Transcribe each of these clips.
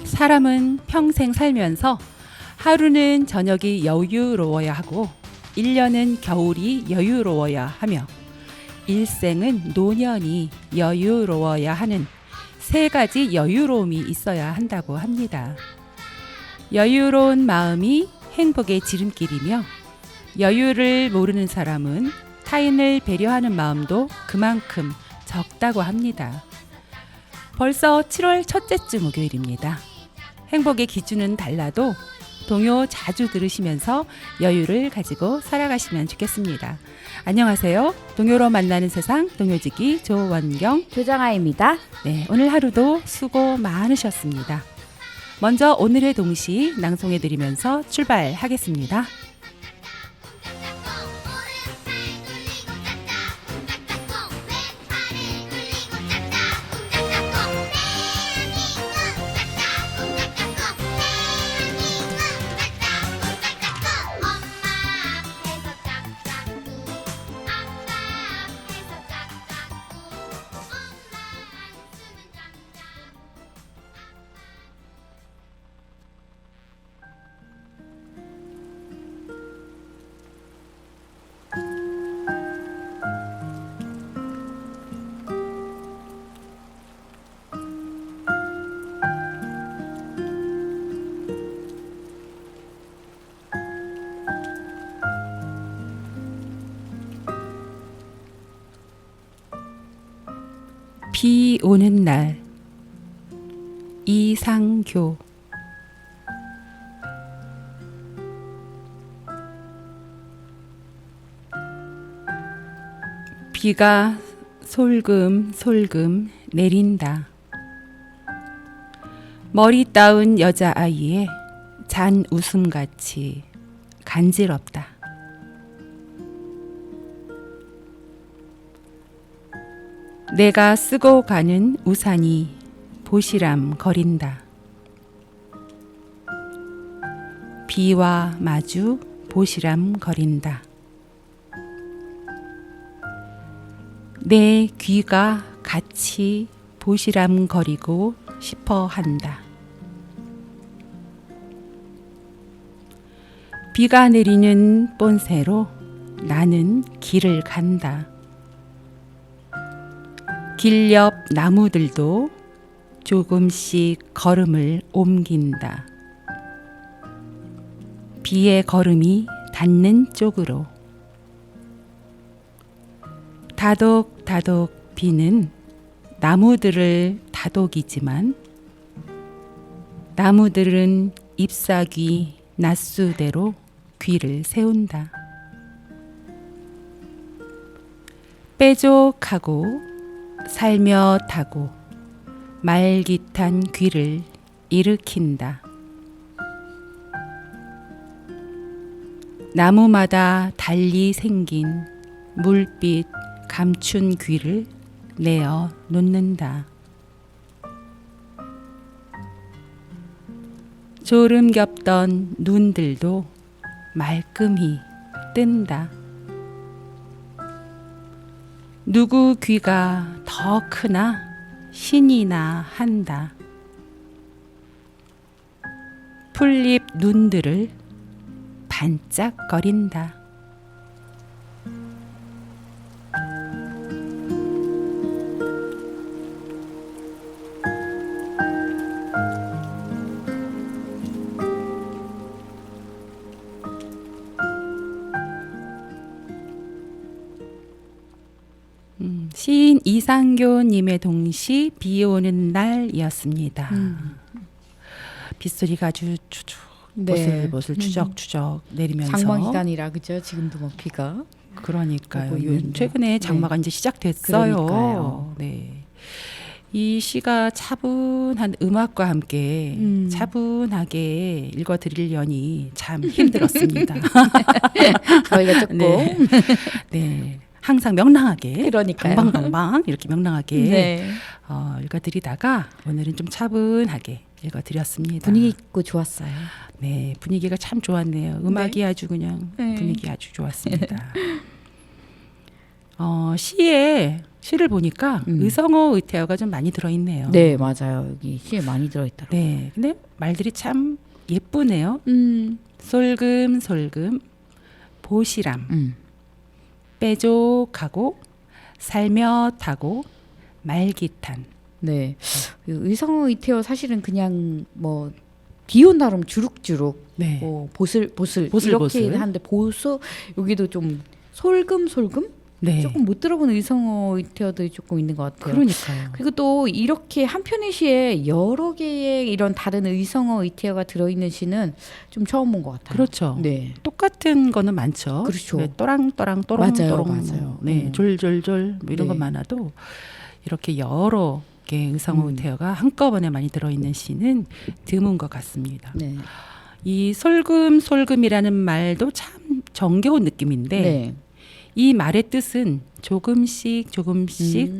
사람은 평생 살면서 하루는 저녁이 여유로워야 하고 1년은 겨울이 여유로워야 하며 일생은 노년이 여유로워야 하는 세 가지 여유로움이 있어야 한다고 합니다. 여유로운 마음이 행복의 지름길이며 여유를 모르는 사람은 타인을 배려하는 마음도 그만큼 적다고 합니다. 벌써 7월 첫째 주 목요일입니다. 행복의 기준은 달라도 동요 자주 들으시면서 여유를 가지고 살아가시면 좋겠습니다. 안녕하세요. 동요로 만나는 세상 동요지기 조원경 조정아입니다. 네, 오늘 하루도 수고 많으셨습니다. 먼저 오늘의 동시 낭송해드리면서 출발하겠습니다. 비 오는 날 이상교 비가 솔금솔금 내린다. 머리 따은 여자아이의 잔 웃음같이 간지럽다. 내가 쓰고 가는 우산이 보시람 거린다. 비와 마주 보시람 거린다. 내 귀가 같이 보시람 거리고 싶어 한다. 비가 내리는 본새로 나는 길을 간다. 길 옆 나무들도 조금씩 걸음을 옮긴다. 비의 걸음이 닿는 쪽으로. 다독다독 비는 나무들을 다독이지만 나무들은 잎사귀 낮수대로 귀를 세운다. 빼족하고 살며타고 말깃한 귀를 일으킨다. 나무마다 달리 생긴 물빛 감춘 귀를 내어 놓는다. 졸음 겹던 눈들도 말끔히 뜬다. 누구 귀가 더 크나 신이나 한다. 풀잎 눈들을 반짝거린다. 시인 이상교님의 동시 비 오는 날이었습니다. 빗소리가 아주 추적 보슬보슬 추적추적 내리면서 장마 기간이라 그죠? 지금도 뭐 비가 그러니까요. 오고 있는데. 최근에 장마가 이제 시작됐어요. 그러니까요. 네. 이 시가 차분한 음악과 함께 차분하게 읽어드리려니 참 힘들었습니다. 저희가 조금 네. 네. 항상 명랑하게 그러니까요. 방방방방 이렇게 명랑하게 네. 읽어드리다가 오늘은 좀 차분하게 읽어드렸습니다. 분위기 있고 좋았어요. 네, 분위기가 참 좋았네요. 음악이 네. 아주 그냥 네. 분위기 아주 좋았습니다. 시에 시를 보니까 의성어 의태어가 좀 많이 들어있네요. 네, 맞아요. 여기 시에 많이 들어있더라고요. 네, 근데 말들이 참 예쁘네요. 솔금솔금, 보시람, 빼족하고, 살며타고, 말기탄. 네. 의성어 이태어 사실은 그냥 뭐 비온 나름 주룩주룩, 네. 뭐 보슬보슬 보슬보슬. 이렇게 하는데 보소 여기도 좀 솔금솔금 네. 조금 못 들어본 의성어 이태어들이 조금 있는 것 같아요. 그러니까요. 그리고 또 이렇게 한 편의 시에 여러 개의 이런 다른 의성어 이태어가 들어있는 시는 좀 처음 본 것 같아요. 그렇죠. 네. 똑같은 거는 많죠. 그렇죠. 네, 또랑또랑 또롱또롱, 맞아요. 네, 졸졸졸 뭐 이런 네. 것 많아도 이렇게 여러 개의 의성어 의태어가 한꺼번에 많이 들어있는 시는 드문 것 같습니다. 네. 이 솔금솔금이라는 말도 참 정겨운 느낌인데 네. 이 말의 뜻은 조금씩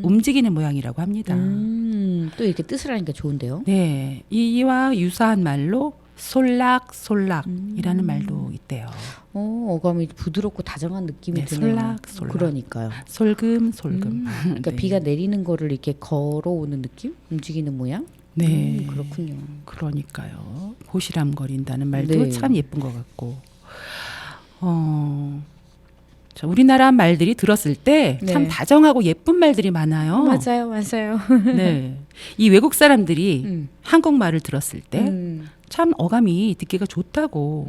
움직이는 모양이라고 합니다. 또 이렇게 뜻을 하니까 좋은데요. 네, 이와 유사한 말로 솔락솔락이라는 말도 있대요. 어감이 부드럽고 다정한 느낌이 네, 드네요. 솔락솔락. 그러니까요. 솔금솔금. 그러니까 네. 비가 내리는 거를 이렇게 걸어오는 느낌? 움직이는 모양? 네, 그렇군요. 그러니까요. 보시람거린다는 말도 네. 참 예쁜 것 같고. 자, 우리나라 말들이 들었을 때 참 네. 다정하고 예쁜 말들이 많아요. 맞아요. 네, 이 외국 사람들이 한국말을 들었을 때 참 어감이 듣기가 좋다고.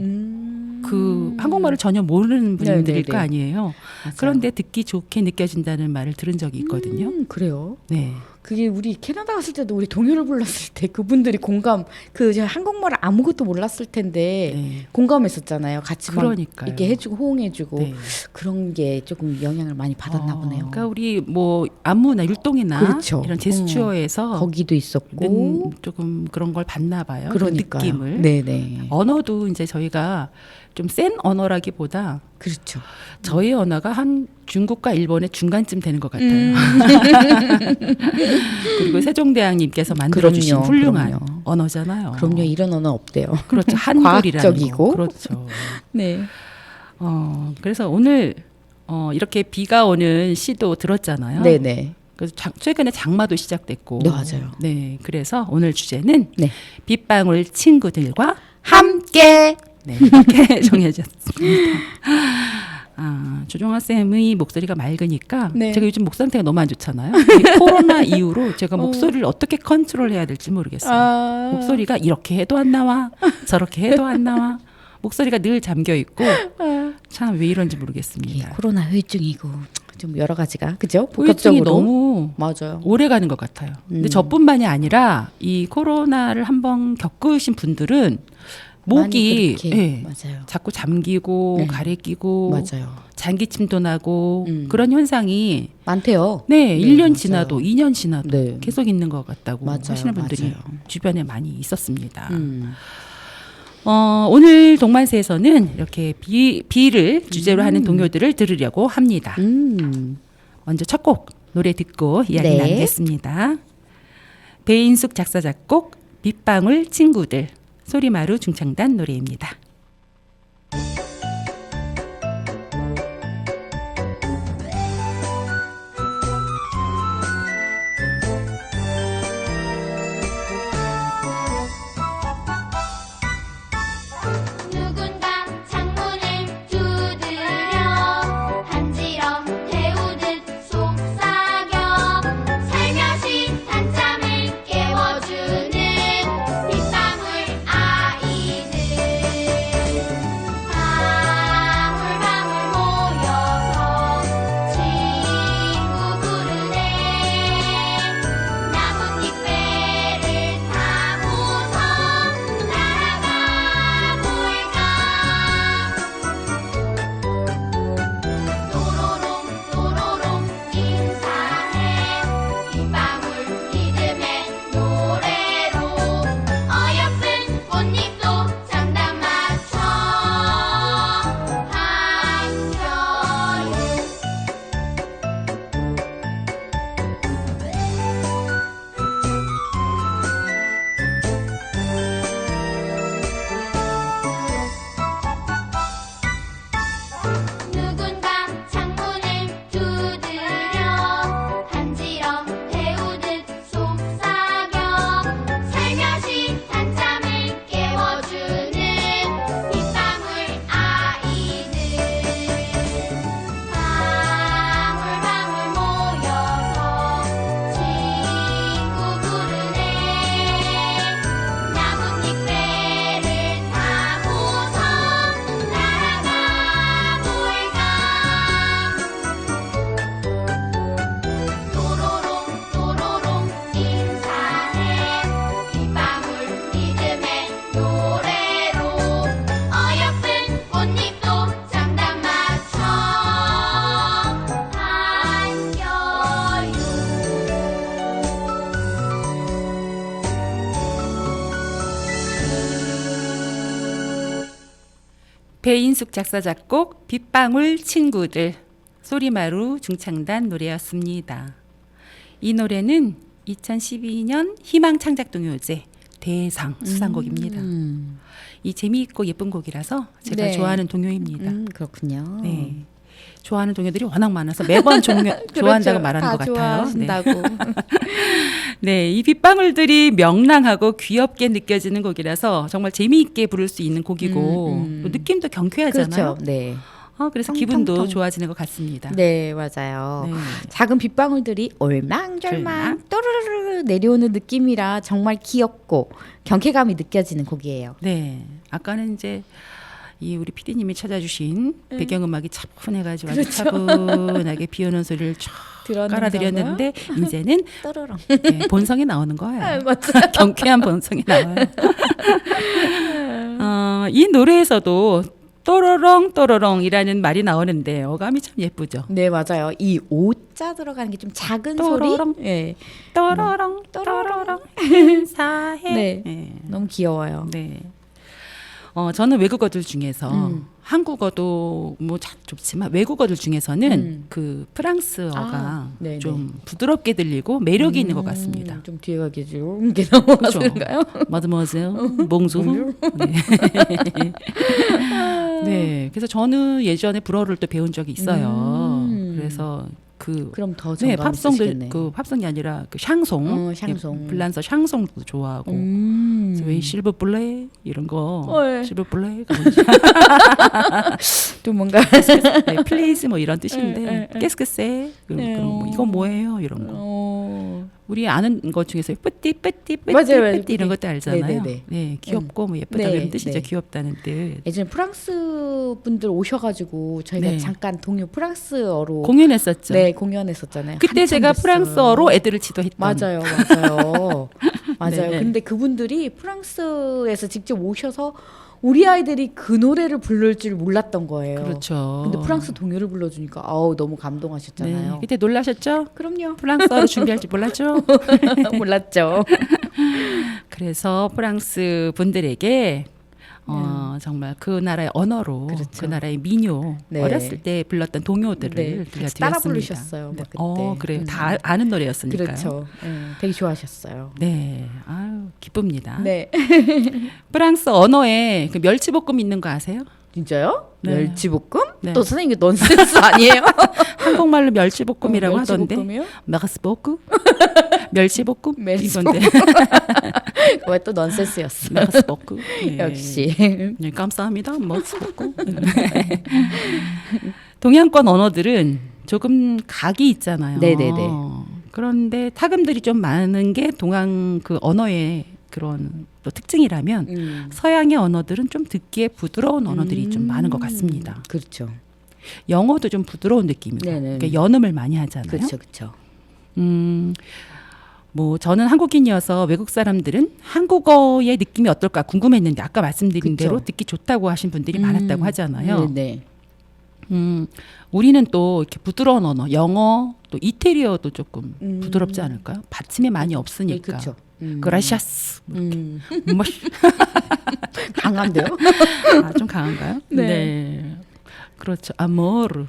그 한국말을 전혀 모르는 분들일 네네네. 거 아니에요. 맞아요. 그런데 듣기 좋게 느껴진다는 말을 들은 적이 있거든요. 그래요. 네. 그게 우리 캐나다 갔을 때도 우리 동요를 불렀을 때 그분들이 공감 제가 한국말을 아무것도 몰랐을 텐데 네. 공감했었잖아요. 같이 막 그러니까요. 이렇게 해주고 호응해주고 네. 그런 게 조금 영향을 많이 받았나 보네요. 그러니까 우리 뭐 안무나 율동이나 그렇죠. 이런 제스처에서 거기도 있었고 조금 그런 걸 봤나 봐요. 그 그러니까요. 느낌을. 네네. 언어도 이제 저희가 좀 센 언어라기보다 그렇죠. 저희 언어가 한 중국과 일본의 중간쯤 되는 것 같아요. 그리고 세종대왕님께서 만들어주신 그럼요, 훌륭한 그럼요. 언어잖아요. 그럼요. 이런 언어 없대요. 그렇죠. 한글이라는 과학적이고. 거. 그렇죠. 네. 그래서 오늘 이렇게 비가 오는 시도 들었잖아요. 네네. 그래서 최근에 장마도 시작됐고. 네, 맞아요. 네, 그래서 오늘 주제는 네. 빗방울 친구들과 함께. 네, 이렇게 정해졌습니다. 조종아 쌤의 목소리가 맑으니까 네. 제가 요즘 목 상태가 너무 안 좋잖아요. 이 코로나 이후로 제가 목소리를 어떻게 컨트롤해야 될지 모르겠어요. 목소리가 이렇게 해도 안 나와, 저렇게 해도 안 나와. 목소리가 늘 잠겨 있고 참 왜 이런지 모르겠습니다. 코로나 후유증이고 좀 여러 가지가 그죠? 후유증이 복합적으로 너무 맞아요. 오래 가는 것 같아요. 근데 저뿐만이 아니라 이 코로나를 한번 겪으신 분들은 목이 많이 그렇게, 예, 맞아요. 자꾸 잠기고 네. 가래 끼고 맞아요. 장기침도 나고 그런 현상이 많대요. 네, 네, 1년 맞아요. 지나도 2년 지나도 네. 계속 있는 것 같다고 맞아요, 하시는 분들이 맞아요. 주변에 많이 있었습니다. 음. 오늘 동만세에서는 이렇게 비를 주제로 하는 동요들을 들으려고 합니다. 먼저 첫 곡 노래 듣고 이야기 네. 나누겠습니다. 배인숙 작사 작곡 빗방울 친구들 소리마루 중창단 노래입니다. 누군가 창문을 두드려 간지럼 태우듯 속삭여 살며시 단잠을 깨워주는 빗방울 아이들 배인숙 작사 작곡 빗방울 친구들 소리마루 중창단 노래였습니다. 이 노래는 2012년 희망창작동요제 대상 수상곡입니다. 이 재미있고 예쁜 곡이라서 제가 네. 좋아하는 동요입니다. 그렇군요. 네. 좋아하는 동요들이 워낙 많아서 매번 좋아한다고 말하는 다 것 같아요. 네. 좋아하신다고. 네, 이 빗방울들이 명랑하고 귀엽게 느껴지는 곡이라서 정말 재미있게 부를 수 있는 곡이고 또 느낌도 경쾌하잖아요. 그렇죠. 네. 그래서 텅텅텅. 기분도 좋아지는 것 같습니다. 네, 맞아요. 네. 작은 빗방울들이 올망졸망 또르르르 내려오는 느낌이라 정말 귀엽고 경쾌감이 느껴지는 곡이에요. 네, 아까는 이제 이 우리 PD님이 찾아주신 배경음악이 차분해가지고 아주 차분하게 비 오는 소리를 쫙 깔아드렸는데 이제는 또르렁. 네, 본성이 나오는 거예요. 맞아요. 경쾌한 본성이 나와요. 이 노래에서도 또로롱 또로롱이라는 말이 나오는데 어감이 참 예쁘죠. 네, 맞아요. 이 오자 들어가는 게 좀 작은 또로롱. 소리. 네. 또로롱 또로롱. 사해. 네. 네. 너무 귀여워요. 네. 저는 외국어들 중에서 한국어도 뭐 좋지만 외국어들 중에서는 그 프랑스어가 네네. 좀 부드럽게 들리고 매력이 있는 것 같습니다. 좀 뒤에 가겠죠. 이게 넘어갔을까요? 마드모아젤, 봉주. 네. 네. 그래서 저는 예전에 불어를 또 배운 적이 있어요. 그래서 그럼 더 네, 정감 팝송들 있으시겠네. 그 팝송이 아니라 그 샹송, 샹송. 블란서 샹송도 좋아하고, 그래서 왜 실버 블레 이런 거, 네. 실버 블레, 또 뭔가 네, 플리즈 뭐 이런 뜻인데, 깨스케세, 네. 그럼 뭐 이건 뭐예요 이런 거. 우리 아는 것 중에서 뿌띠 맞아요. 뿌띠 이런 것도 알잖아요. 네네네. 네, 귀엽고 뭐 예쁘다 네, 이런 뜻이죠. 네. 귀엽다는 뜻. 예전에 프랑스 분들 오셔가지고 저희가 네. 잠깐 동요 프랑스어로 공연했었죠. 네 공연했었잖아요. 그때 한참 제가 됐어요. 프랑스어로 애들을 지도했던. 맞아요, 맞아요, 맞아요. 네. 근데 그분들이 프랑스에서 직접 오셔서 우리 아이들이 그 노래를 부를 줄 몰랐던 거예요. 그렇죠. 근데 프랑스 동요를 불러주니까 아우 너무 감동하셨잖아요. 네, 그때 놀라셨죠? 그럼요. 프랑스어로 준비할 줄 몰랐죠? 몰랐죠. 그래서 프랑스 분들에게 정말 그 나라의 언어로 그렇죠. 그 나라의 민요 네. 어렸을 때 불렀던 동요들을 네, 들려드렸습니다. 같이 따라 부르셨어요. 네. 막 그때. 그래요. 다 아는 노래였으니까요. 그렇죠. 네, 되게 좋아하셨어요. 네, 아유 기쁩니다. 네. 프랑스 언어에 그 멸치볶음 있는 거 아세요? 진짜요? 네. 멸치볶음? 네. 또 선생님 이거 넌센스 아니에요? 한국말로 멸치볶음이라고 하던데. 멸치볶음이요? 마가스볶음? 멸치볶음? 멸치볶음. 이건데. 왜 또 넌센스였어? 마가스볶음. 네. 역시. 네, 감사합니다. 마가스볶음. 동양권 언어들은 조금 각이 있잖아요. 네네네. 그런데 타금들이 좀 많은 게 동양 그 언어의 그런 또 특징이라면 서양의 언어들은 좀 듣기에 부드러운 언어들이 좀 많은 것 같습니다. 그렇죠. 영어도 좀 부드러운 느낌이고 네네. 그러니까 연음을 많이 하잖아요. 그렇죠, 그렇죠. 뭐 저는 한국인이어서 외국 사람들은 한국어의 느낌이 어떨까 궁금했는데 아까 말씀드린 그쵸. 대로 듣기 좋다고 하신 분들이 많았다고 하잖아요. 네. 우리는 또 이렇게 부드러운 언어, 영어, 또 이태리어도 조금 부드럽지 않을까요? 받침이 많이 없으니까. 그렇죠. 그라시아스. 뭐, 강한데요? 좀 강한가요? 네. 그렇죠. 아모르.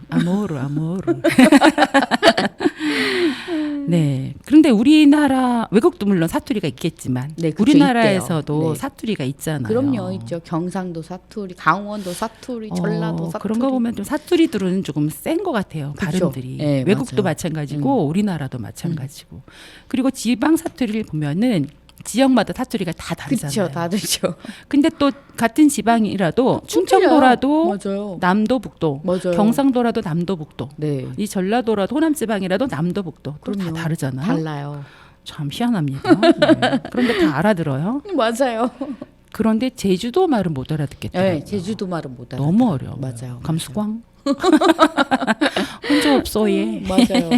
네. 그런데 우리나라 외국도 물론 사투리가 있겠지만 네, 그쵸, 우리나라에서도 있대요. 네. 사투리가 있잖아요. 그럼요, 있죠. 경상도 사투리, 강원도 사투리, 전라도 사투리. 그런 거 보면 좀 사투리들은 조금 센 것 같아요. 그쵸. 발음들이. 네, 외국도 맞아요. 마찬가지고 우리나라도 마찬가지고. 그리고 지방 사투리를 보면은 지역마다 사투리가 다 다르잖아요. 그렇죠, 다르죠. 근데 또 같은 지방이라도 충청도라도 맞아요. 남도 북도, 맞아요. 경상도라도 남도 북도, 네. 이 전라도라도 호남 지방이라도 남도 북도 또 다 그럼요. 다르잖아요. 달라요. 참 희한합니다. 네. 그런데 다 알아들어요. 맞아요. 그런데 제주도 말은 못 알아듣겠더라고요. 네, 제주도 말은 못 알아. 너무 어려워. 맞아요. 감수광. 혼자 없어예. 맞아요.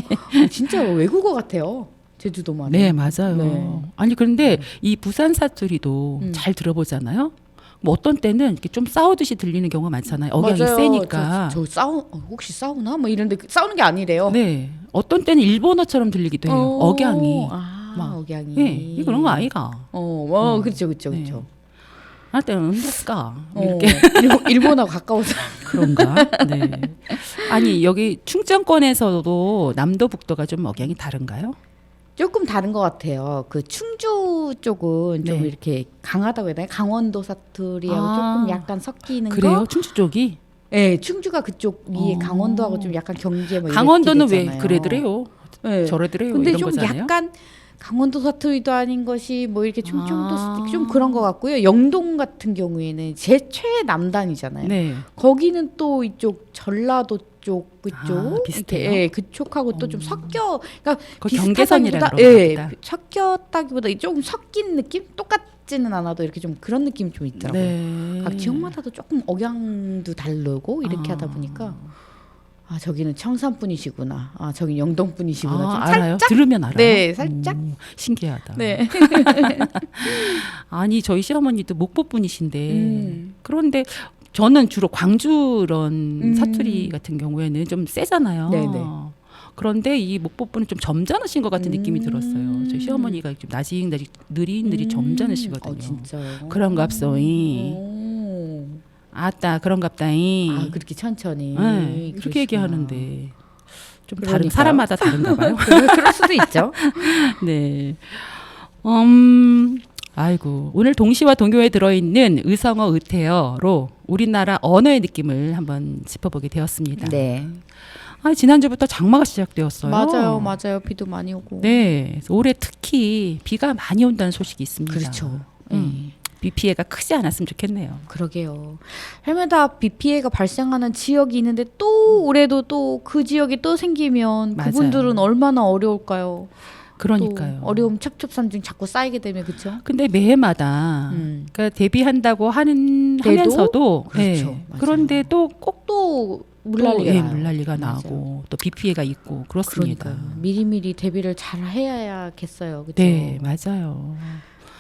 진짜 외국어 같아요. 제주도 말은. 네, 맞아요. 네. 아니 그런데 이 부산 사투리도 잘 들어보잖아요. 뭐 어떤 때는 이렇게 좀 싸우듯이 들리는 경우가 많잖아요. 억양이 맞아요. 세니까. 저 혹시 싸우나? 뭐 이런데 싸우는 게 아니래요. 네. 어떤 때는 일본어처럼 들리기도 해요. 억양이. 막 막. 억양이. 네. 이 그런 거 아이가. 그렇죠, 그렇죠, 네. 그렇죠. 나한테는 데스까 이렇게 일본하고 가까워서 그런가? 네. 아니 여기 충청권에서도 남도 북도가 좀 억양이 다른가요? 조금 다른 것 같아요. 그 충주 쪽은 좀 네. 이렇게 강하다고 해야 되나? 강원도 사투리하고 아, 조금 약간 섞이는 그래요? 거. 충주 쪽이? 네, 충주가 그쪽이 어. 강원도하고 좀 약간 경계 뭐 강원도는 이렇게 왜 되잖아요. 그래더래요? 네. 저래더래요? 근데 이런 좀 거잖아요. 약간 강원도 사투리도 아닌 것이 뭐 이렇게 충청도 아. 좀 그런 것 같고요. 영동 같은 경우에는 제 최남단이잖아요. 네. 거기는 또 이쪽 전라도 쪽 그쪽 아, 비슷해요? 이렇게, 예, 그쪽하고 또 좀 섞여 그러니까 거기 경계선이라 비슷하다기보다, 그런가 예, 보다. 섞였다기보다 조금 섞인 느낌? 똑같지는 않아도 이렇게 좀 그런 느낌이 좀 있더라고요. 네. 각 지역마다도 조금 억양도 다르고 이렇게 하다 보니까 아 저기는 청산 분이시구나. 아 저기 영동 분이시구나. 좀 알아요? 살짝 들으면 알아요? 네, 살짝. 신기하다. 네. 아니 저희 시어머니도 목포 분이신데 그런데 저는 주로 광주 이런 사투리 같은 경우에는 좀 세잖아요. 네네. 그런데 이 목포 분은 좀 점잖으신 것 같은 느낌이 들었어요. 저희 시어머니가 좀 나직나직 느릿느릿 점잖으시거든요. 진짜요? 그런갑소이. 오. 아따 그런갑다이. 아 그렇게 천천히. 네, 그렇게 그러시구나. 얘기하는데 좀 다른 그러니까요. 사람마다 다른가 봐요. 그럴 수도 있죠. 네. 아이고 오늘 동시와 동요에 들어있는 의성어 의태어로 우리나라 언어의 느낌을 한번 짚어보게 되었습니다. 네. 아, 지난주부터 장마가 시작되었어요. 맞아요. 비도 많이 오고. 네, 그래서 올해 특히 비가 많이 온다는 소식이 있습니다. 그렇죠. 비 피해가 크지 않았으면 좋겠네요. 그러게요. 해마다 비 피해가 발생하는 지역이 있는데 또 올해도 또 그 지역이 또 생기면 맞아요. 그분들은 얼마나 어려울까요? 그러니까요. 또 어려움 첩첩산중 자꾸 쌓이게 되면 그렇죠. 근데 매해마다 그러니까 데뷔한다고 하면서도 그렇죠. 네, 맞아요. 그런데 또 꼭 또 물난리가 나요. 물난리가 맞아요. 나고 또 비 피해가 있고 그렇습니다. 그러니까요. 미리미리 대비를 잘 해야겠어요. 그렇죠? 네, 맞아요.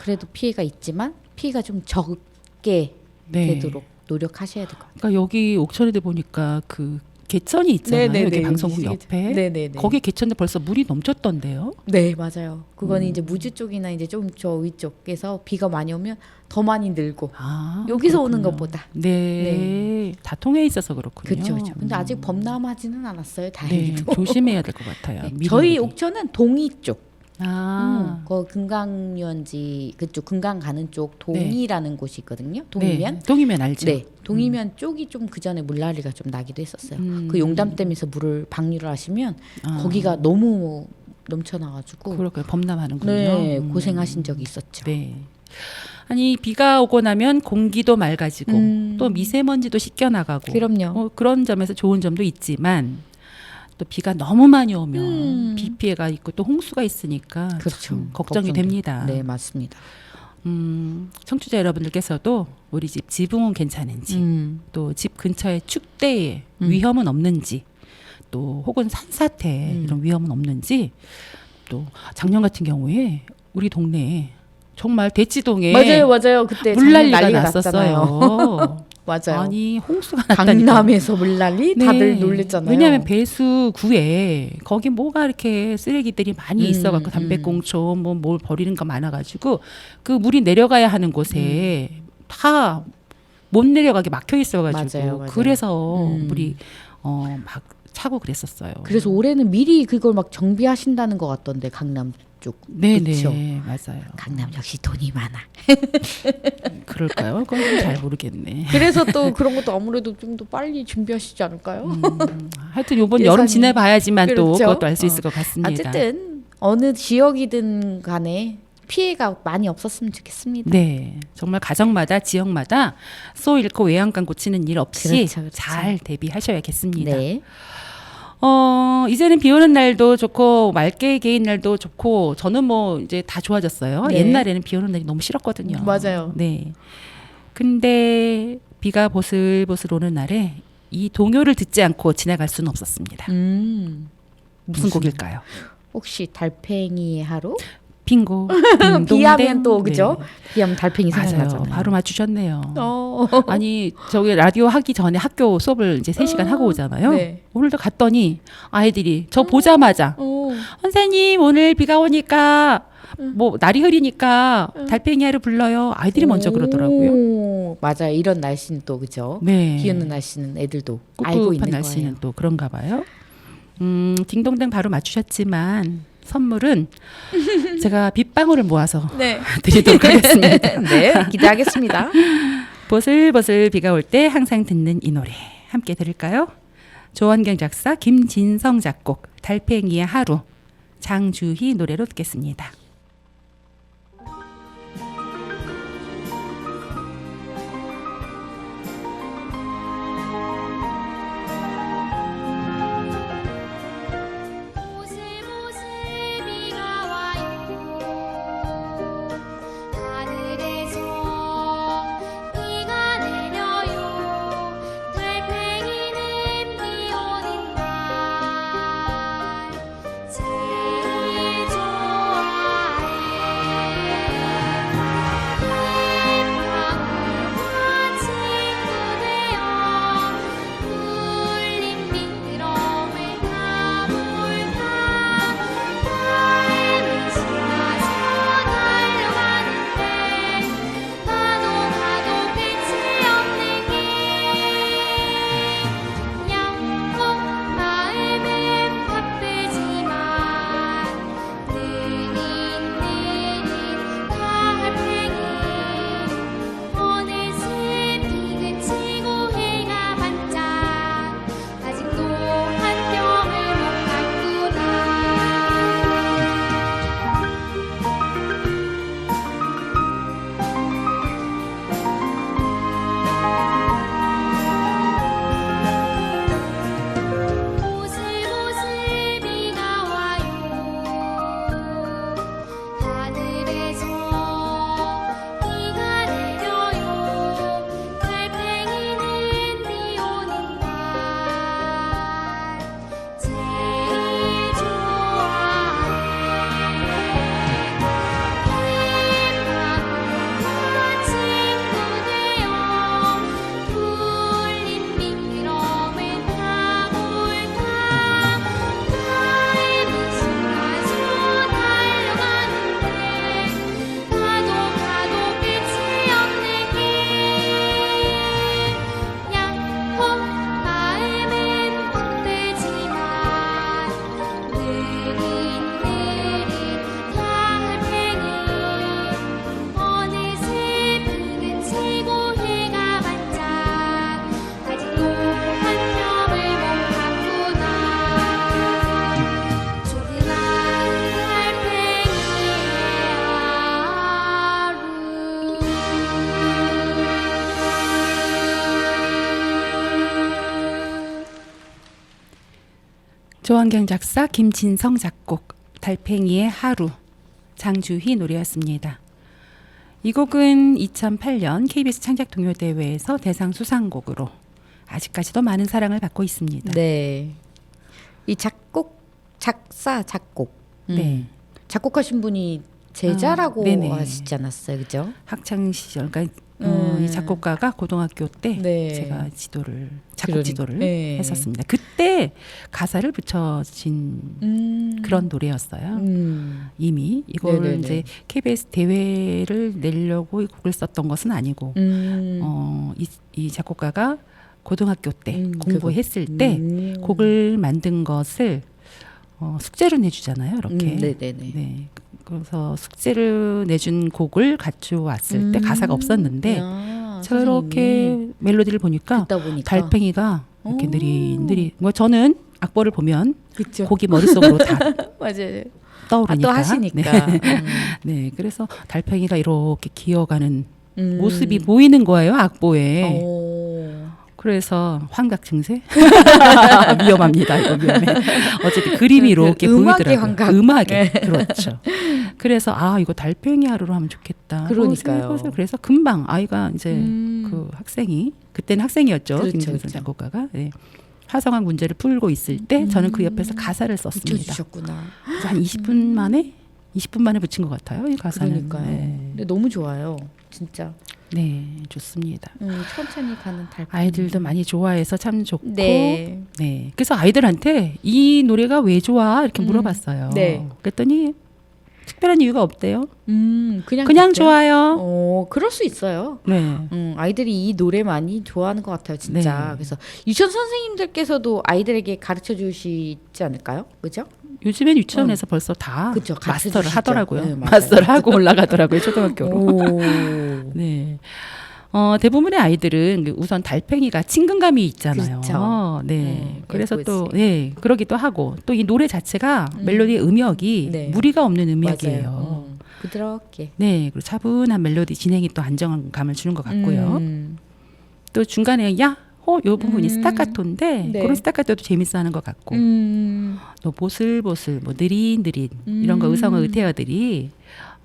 그래도 피해가 있지만 피해가 좀 적게 네. 되도록 노력하셔야 될 것 같아요. 그러니까 여기 옥천에도 보니까 그 개천이 있잖아요. 네네네. 여기 방송국 옆에. 네네네. 거기 개천에 벌써 물이 넘쳤던데요. 네 맞아요. 그거는 이제 무주 쪽이나 이제 좀 저 위쪽에서 비가 많이 오면 더 많이 늘고 아, 여기서 그렇군요. 오는 것보다. 네. 다 통해 있어서 그렇군요. 그렇죠. 근데 아직 범람하지는 않았어요. 네, 다행히도. 조심해야 될 것 같아요. 네, 미리 저희 미리. 옥천은 동이 쪽. 아, 금강유원지 그쪽 금강 가는 쪽 동이라는 곳이 있거든요. 동이면. 네, 동이면 알죠. 네, 동이면 쪽이 좀 그 전에 물난리가 좀 나기도 했었어요. 그 용담댐에서 물을 방류를 하시면 거기가 너무 넘쳐나가지고 그렇게 범람하는군요. 네 고생하신 적이 있었죠. 네. 아니 비가 오고 나면 공기도 맑아지고 또 미세먼지도 씻겨 나가고. 그럼요. 그런 점에서 좋은 점도 있지만 또 비가 너무 많이 오면 비 피해가 있고 또 홍수가 있으니까 그렇죠. 참 걱정이 걱정돼요. 됩니다. 네 맞습니다. 청취자 여러분들께서도 우리 집 지붕은 괜찮은지 또 집 근처에 축대에 위험은 없는지 또 혹은 산사태 이런 위험은 없는지 또 작년 같은 경우에 우리 동네에 정말 대치동에 맞아요. 그때 물난리가 난리가 났었어요. 맞아요. 아니 홍수가 났다니까. 강남에서 물난리 다들 놀랬잖아요. 왜냐하면 배수구에 거기 뭐가 이렇게 쓰레기들이 많이 있어갖고 담배꽁초 뭘 버리는 거 많아가지고 그 물이 내려가야 하는 곳에 다 못 내려가게 막혀 있어가지고 맞아요. 그래서 물이 막 차고 그랬었어요. 그래서 올해는 미리 그걸 막 정비하신다는 것 같던데 강남 쪽. 네네 그쵸? 맞아요. 강남 역시 돈이 많아. 그럴까요? 그건 좀 잘 모르겠네. 그래서 또 그런 것도 아무래도 좀 더 빨리 준비하시지 않을까요? 하여튼 이번 예산이. 여름 지내봐야지만 또 그렇죠? 그것도 알 수 있을 것 같습니다. 어쨌든 어느 지역이든 간에 피해가 많이 없었으면 좋겠습니다. 네, 정말 가정마다 지역마다 소 잃고 외양간 고치는 일 없이 그렇죠. 잘 대비하셔야겠습니다. 네. 이제는 비 오는 날도 좋고 맑게 개인 날도 좋고 저는 뭐 이제 다 좋아졌어요. 네. 옛날에는 비 오는 날이 너무 싫었거든요. 맞아요. 네. 근데 비가 보슬보슬 오는 날에 이 동요를 듣지 않고 지나갈 수는 없었습니다. 무슨 곡일까요? 혹시 달팽이의 하루? 빙고. 비하면 또 네. 그죠? 비하면 달팽이 맞아요. 생각나잖아요. 바로 맞추셨네요. 어. 아니 저기 라디오 하기 전에 학교 수업을 이제 3시간 하고 오잖아요. 네. 오늘도 갔더니 아이들이 저 보자마자 선생님 오늘 비가 오니까 뭐 날이 흐리니까 달팽이 하루 불러요. 아이들이 먼저 그러더라고요. 맞아요. 이런 날씨는 또 그죠. 네. 비 오는 날씨는 애들도 알고 꿉꿉한 있는 날씨는 거예요. 또 그런가 봐요. 딩동댕 바로 맞추셨지만 선물은 제가 빗방울을 모아서 네. 드리도록 하겠습니다. 네, 기대하겠습니다. 보슬보슬 비가 올 때 항상 듣는 이 노래 함께 들을까요? 조원경 작사, 김진성 작곡, 달팽이의 하루, 장주희 노래로 듣겠습니다. 보슬보슬 비가 와요. 하늘에서 비가 내려요. 달팽이는 비 오는 날 제일 좋아해. 빗방울과 친구 되어 뚫린 미끄럼을 타볼까. 바람이 신나서 달려가는데 가도 끝이 없는 길. 양쪽 마음은 바쁘지만 느릿느릿 달팽이 어느새 비 그치고 해가 반짝 아직도 한 뼘을 못 갔구나. 보슬보슬 비가 와요. 하늘에서 비가 내려요. 달팽이는 비 오는 날 제일 좋아해. 빗방울과 친구 되어 뚫린 미끄럼을 타볼까. 바람이 신나서 달려가는데 가도 끝이 없는 길. 양쪽 마음은 바쁘지만 느릿느릿 달팽이 어느새 비 그치고 해가 반짝 아직도 한 뼘을 못 갔구나. 조그만 달팽이의 하루. 조원경 작사, 김진성 작곡, 달팽이의 하루, 장주희 노래였습니다. 이 곡은 2008년 KBS 창작동요대회에서 대상 수상곡으로 아직까지도 많은 사랑을 받고 있습니다. 네. 이 작사, 작곡. 네. 작곡하신 분이 제자라고 네네. 하시지 않았어요, 그죠? 학창 시절, 그러니까 이 작곡가가 고등학교 때 네. 제가 작곡 그러니까. 지도를 네. 했었습니다. 그때 가사를 붙여진 그런 노래였어요. 이미 이걸 네네네. 이제 KBS 대회를 내려고 이 곡을 썼던 것은 아니고 이 작곡가가 고등학교 때 공부했을 때 곡을 만든 것을 숙제로 내주잖아요. 이렇게. 네네네. 네. 그래서 숙제를 내준 곡을 갖추었을 때 가사가 없었는데 저렇게 멜로디를 보니까 듣다 보니까 달팽이가 이렇게 느릿느릿. 뭐 저는 악보를 보면 그쵸. 곡이 머릿속으로 다 맞아요. 떠오르니까. 또 하시니까. 네. 네, 그래서 달팽이가 이렇게 기어가는 모습이 보이는 거예요, 악보에. 그래서 환각 증세 위험합니다. 이거 위험해. 어쨌든 그림이 이렇게 음악의 보이더라고요. 환각. 음악에 그렇죠. 그래서 이거 달팽이 하루로 하면 좋겠다. 그러니까요. 그래서 금방 아이가 이제 그 학생이 그때는 학생이었죠. 그렇죠, 김진성 그렇죠. 작곡가가 네. 화성학 문제를 풀고 있을 때 저는 그 옆에서 가사를 썼습니다. 붙여주셨구나. 그래서 한 20분 만에 붙인 것 같아요. 이 가사는. 그러니까요. 네. 근데 너무 좋아요. 진짜. 네, 좋습니다. 천천히 가는 달팽이. 아이들도 많이 좋아해서 참 좋고. 네. 네. 그래서 아이들한테 이 노래가 왜 좋아? 이렇게 물어봤어요. 네. 그랬더니 특별한 이유가 없대요. 그냥 그냥 듣대요? 좋아요. 그럴 수 있어요. 네. 아이들이 이 노래 많이 좋아하는 것 같아요, 진짜. 네. 그래서 유치원 선생님들께서도 아이들에게 가르쳐 주시지 않을까요? 그죠? 요즘엔 유치원에서 벌써 다 그쵸, 가르쳐 마스터를 주시죠. 하더라고요. 네, 맞아요. 마스터를 하고 올라가더라고요, 초등학교로. 오. 네. 대부분의 아이들은 우선 달팽이가 친근감이 있잖아요. 그렇죠. 네. 그래서 예쁘지. 또, 네, 그러기도 하고, 또 이 노래 자체가 멜로디의 음역이 네. 무리가 없는 음역이에요. 맞아요. 부드럽게. 네. 그리고 차분한 멜로디 진행이 또 안정감을 주는 것 같고요. 또 중간에 야, 요 부분이 스타카토인데, 네. 그런 스타카토도 재밌어 하는 것 같고, 또 보슬보슬, 뭐 느릿느릿, 이런 거 의성어 의태어들이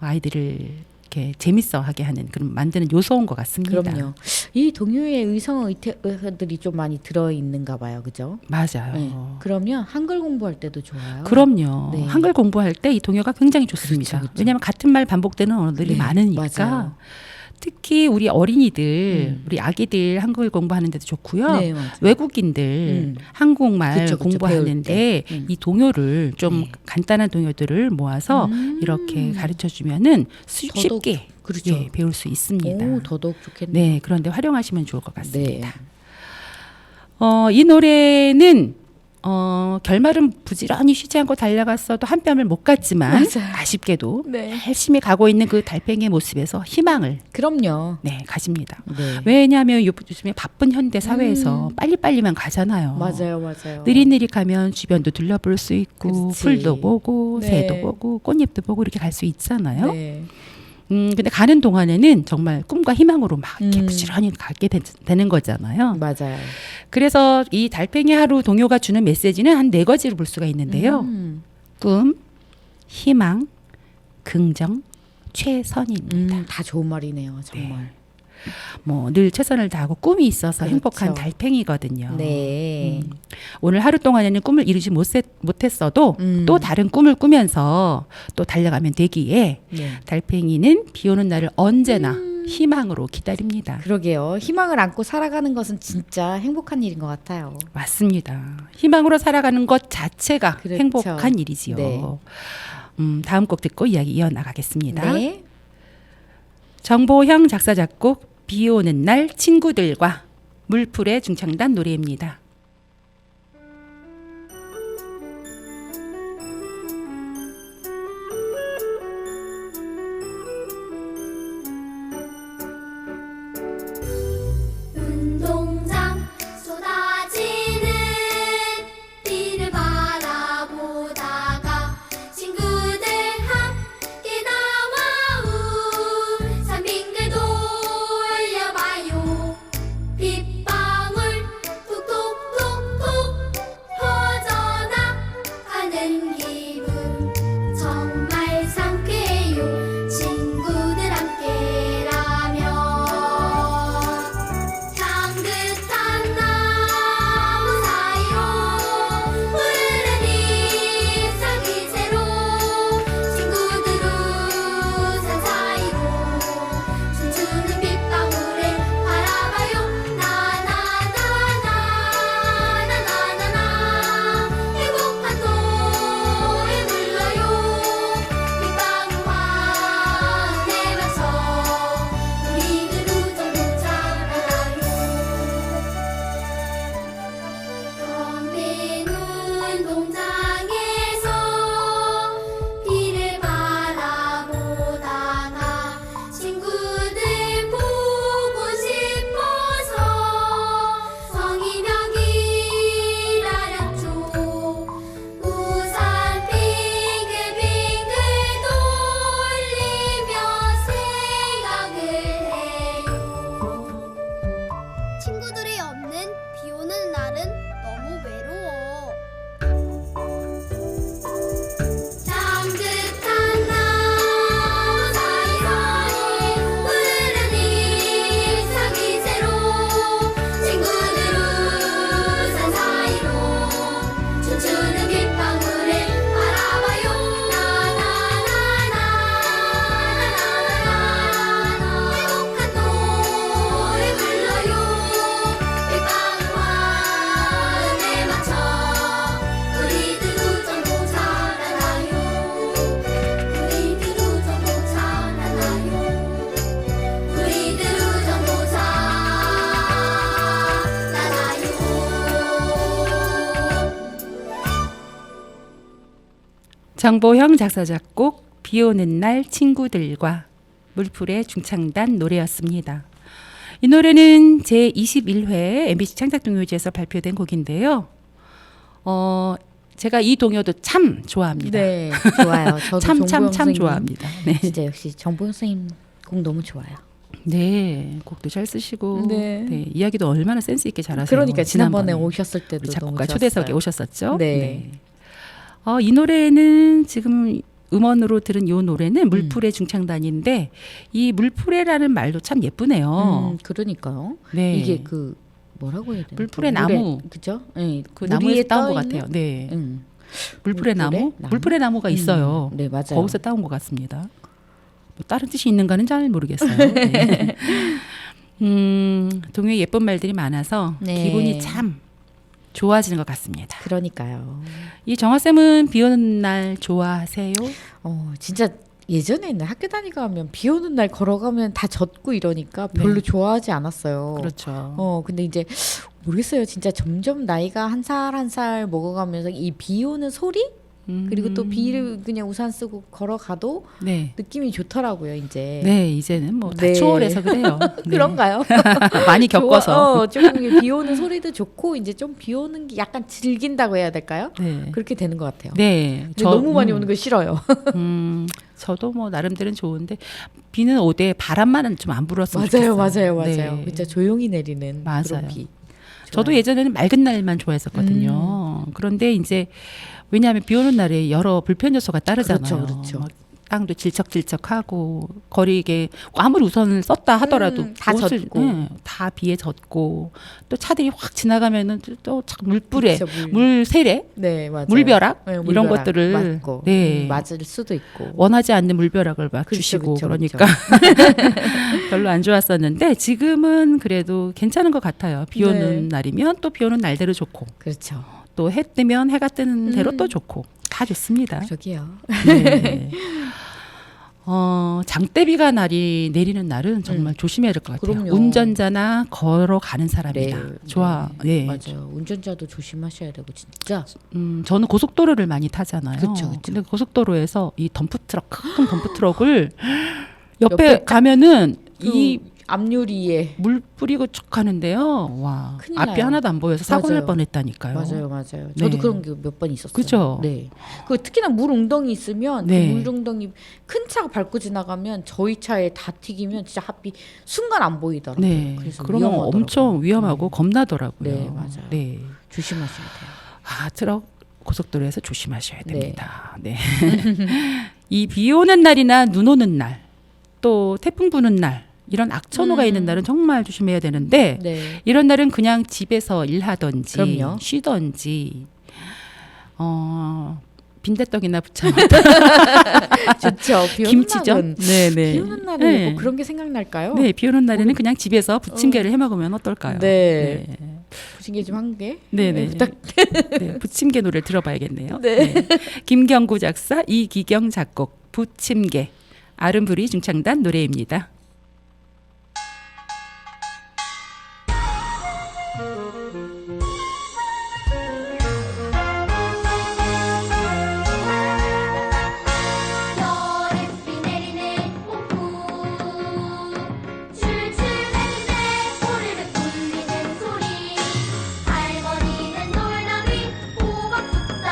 아이들을 이렇게 재밌어하게 하는 그런 만드는 요소인 것 같습니다. 그럼요. 이 동요에 의성어 의태어들이 좀 많이 들어있는가 봐요. 그죠? 맞아요. 네. 그러면 한글 공부할 때도 좋아요. 그럼요. 네. 한글 공부할 때 이 동요가 굉장히 좋습니다. 그렇죠. 왜냐하면 같은 말 반복되는 언어들이 네, 많으니까. 맞아요. 특히 우리 어린이들, 우리 아기들 한글 공부하는 데도 좋고요. 네, 맞아요. 외국인들 한국말 그쵸, 그쵸, 공부하는데 배울 때. 이 동요를 좀 네. 간단한 동요들을 모아서 이렇게 가르쳐 주면은 더더욱, 쉽게 그렇죠. 예, 배울 수 있습니다. 오, 더더욱 좋겠네요. 네, 그런데 활용하시면 좋을 것 같습니다. 네. 이 노래는 결말은 부지런히 쉬지 않고 달려갔어도 한 뼘을 못 갔지만 맞아요. 아쉽게도 네. 열심히 가고 있는 그 달팽이의 모습에서 희망을 그럼요. 네, 가집니다. 네. 왜냐하면 요즘에 바쁜 현대 사회에서 빨리빨리만 가잖아요. 맞아요, 맞아요. 느릿느릿 가면 주변도 둘러볼 수 있고 그렇지. 풀도 보고 네. 새도 보고 꽃잎도 보고 이렇게 갈 수 있잖아요. 네. 근데 가는 동안에는 정말 꿈과 희망으로 막 이렇게 부지런히 가게 되는 거잖아요. 맞아요. 그래서 이 달팽이 하루 동요가 주는 메시지는 한 4가지로 볼 수가 있는데요. 꿈, 희망, 긍정, 최선입니다. 다 좋은 말이네요, 정말. 뭐 늘 최선을 다하고 꿈이 있어서 그렇죠. 행복한 달팽이거든요. 네. 오늘 하루 동안에는 꿈을 이루지 못했어도 또 다른 꿈을 꾸면서 또 달려가면 되기에 네. 달팽이는 비 오는 날을 언제나 희망으로 기다립니다. 그러게요. 희망을 안고 살아가는 것은 진짜 행복한 일인 것 같아요. 맞습니다. 희망으로 살아가는 것 자체가 그렇죠. 행복한 일이지요. 네. 다음 곡 듣고 이야기 이어나가겠습니다. 네. 정보형 작사 작곡 비 오는 날 친구들과 물풀의 중창단 노래입니다. 운동장 쏟아지는 비를 바라보다가 친구들 함께 나와 우산 빙글 돌려봐요. 빗방울 툭툭 정보형 작사 작곡 비 오는 날 친구들과 물풀의 중창단 노래였습니다. 이 노래는 제21회 MBC 창작동요제에서 발표된 곡인데요. 제가 이 동요도 참 좋아합니다. 네, 좋아요. 저도 참 정보영 선생님 좋아합니다. 네. 진짜 역시 정보영 선생님 곡 너무 좋아요. 네, 곡도 잘 쓰시고 네. 네, 이야기도 얼마나 센스 있게 잘하세요. 그러니까 지난번에 오셨을 때도 우리 너무 작곡가 좋았어요. 초대석에 오셨었죠. 네. 이 노래는 지금 음원으로 들은 이 노래는 물풀의 중창단인데 이 물풀의라는 말도 참 예쁘네요. 그러니까요. 네. 이게 그 뭐라고 해야 되나? 물풀의 나무. 그죠? 네, 그 나무에서 따온 것 떠 있는? 같아요. 네. 물풀의 물풀의 나무? 나무? 물풀의 나무가 있어요. 네, 맞아요. 거기서 따온 것 같습니다. 뭐 다른 뜻이 있는가는 잘 모르겠어요. 네. 동요에 예쁜 말들이 많아서 네. 기분이 참 좋아지는 것 같습니다. 그러니까요. 이 정화쌤은 비 오는 날 좋아하세요? 진짜 예전에는 학교 다니고 하면 비 오는 날 걸어가면 다 젖고 이러니까 별로 네. 좋아하지 않았어요. 그렇죠. 근데 이제 모르겠어요. 진짜 점점 나이가 한 살 한 살 먹어가면서 이 비 오는 소리 그리고 또 비를 그냥 우산 쓰고 걸어가도 네. 느낌이 좋더라고요. 이제. 네, 이제는 뭐 다 네. 추월해서 그래요. 네. 그런가요? 많이 겪어서. 조금 비 오는 소리도 좋고 이제 좀 비 오는 게 약간 즐긴다고 해야 될까요? 네. 그렇게 되는 것 같아요. 네. 근데 너무 많이 오는 거 싫어요. 저도 뭐 나름대로는 좋은데 비는 오되 바람만은 좀 안 불었으면 좋겠어요. 맞아요. 네. 진짜 조용히 내리는 맞아요. 그런 비. 저도 좋아요. 예전에는 맑은 날만 좋아했었거든요. 그런데 이제 왜냐하면 비 오는 날에 여러 불편 요소가 따르잖아요. 그렇죠. 막 땅도 질척질척하고 거리게 아무리 우선을 썼다 하더라도 다 젖고. 다 비에 젖고 또 차들이 확 지나가면은 또 물불에 그쵸, 물세례 네, 맞아요. 물벼락 네, 이런 물벼락 것들을 맞고, 네. 맞을 수도 있고. 원하지 않는 물벼락을 막 그쵸, 주시고 그쵸, 그러니까 별로 안 좋았었는데 지금은 그래도 괜찮은 것 같아요. 비 오는 네. 날이면 또 비 오는 날대로 좋고 그렇죠. 또 해 뜨면 해가 뜨는 대로 또 좋고 다 좋습니다. 저기요. 네. 장대비가 내리는 날은 정말 조심해야 될 것 같아요. 그럼요. 운전자나 걸어가는 사람이다. 좋아. 네. 맞아요. 운전자도 조심하셔야 되고 진짜. 저는 고속도로를 많이 타잖아요. 그쵸. 근데 고속도로에서 이 덤프트럭, 큰 덤프트럭을 옆에 옆에 가면은 이 이 앞유리에 물 뿌리고 쭉 가는데요. 와, 큰일 앞이 나요. 하나도 안 보여서 사고 날 맞아요. 뻔했다니까요. 맞아요. 네. 저도 그런 게 몇 번 있었어요. 그죠? 네. 그 특히나 물 웅덩이 있으면 네. 그 물 웅덩이 큰 차가 밟고 지나가면 저희 차에 다 튀기면 진짜 앞이 순간 안 보이더라고요. 네, 그래서 그러면 위험하더라고요. 엄청 위험하고 겁나더라고요. 네, 맞아요. 네. 조심하셔야 돼요. 트럭 고속도로에서 조심하셔야 네. 됩니다. 네. 이 비 오는 날이나 눈 오는 날, 또 태풍 부는 날, 이런 악천후가 있는 날은 정말 조심해야 되는데 네. 이런 날은 그냥 집에서 일하던지 그럼요. 쉬던지 빈대떡이나 부쳐 좋죠. 비 오는 김치전. 날은 네네. 비 오는 날에 네. 뭐 그런 게 생각날까요? 네, 비 오는 날에는 그냥 집에서 부침개를 해 먹으면 어떨까요? 네. 부침개 좀 한 개. 네네. 부탁. 네, 부침개 노래를 들어봐야겠네요. 네. 김경구 작사, 이기경 작곡, 부침개, 아름부리 중창단 노래입니다. 여름비 내리네 오후 출출했는데 오르르 굴리는 소리 할머니는 놀나미 호박 줍다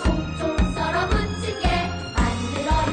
쫑쫑 썰어 부침개 만들어요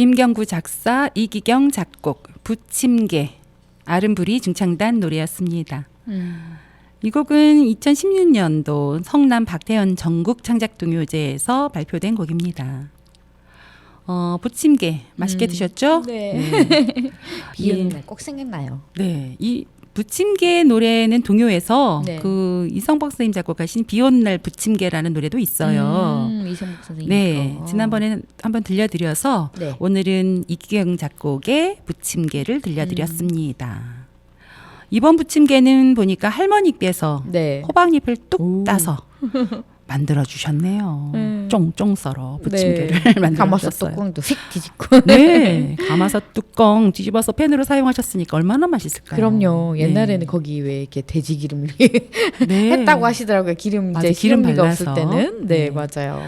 김경구 작사, 이기경 작곡, 부침개, 아름부리 중창단 노래였습니다. 이 곡은 2016년도 성남 박태현 전국 창작동요제에서 발표된 곡입니다. 부침개 맛있게 드셨죠? 네. 비 오는 날 꼭 생각나요. 네, 이 부침개 노래는 동요에서 네. 그 이성복 선생님 작곡하신 비 오는 날 부침개라는 노래도 있어요. 이성복 선생님. 네, 거. 지난번에는 한번 들려드려서 네. 오늘은 이기경 작곡의 부침개를 들려드렸습니다. 이번 부침개는 보니까 할머니께서 네. 호박잎을 뚝 오. 따서 만들어 주셨네요. 쫑쫑 썰어 부침개를 감아서 만들어줬어요. 뚜껑도 휙 뒤집고. 네, 감아서 뚜껑 뒤집어서 팬으로 사용하셨으니까 얼마나 맛있을까요? 그럼요. 네. 옛날에는 거기 왜 이렇게 돼지 기름 이렇게 네. 했다고 하시더라고요. 기름 맞아, 이제 기름 기름미가 없을 발라서. 때는. 네, 네. 맞아요.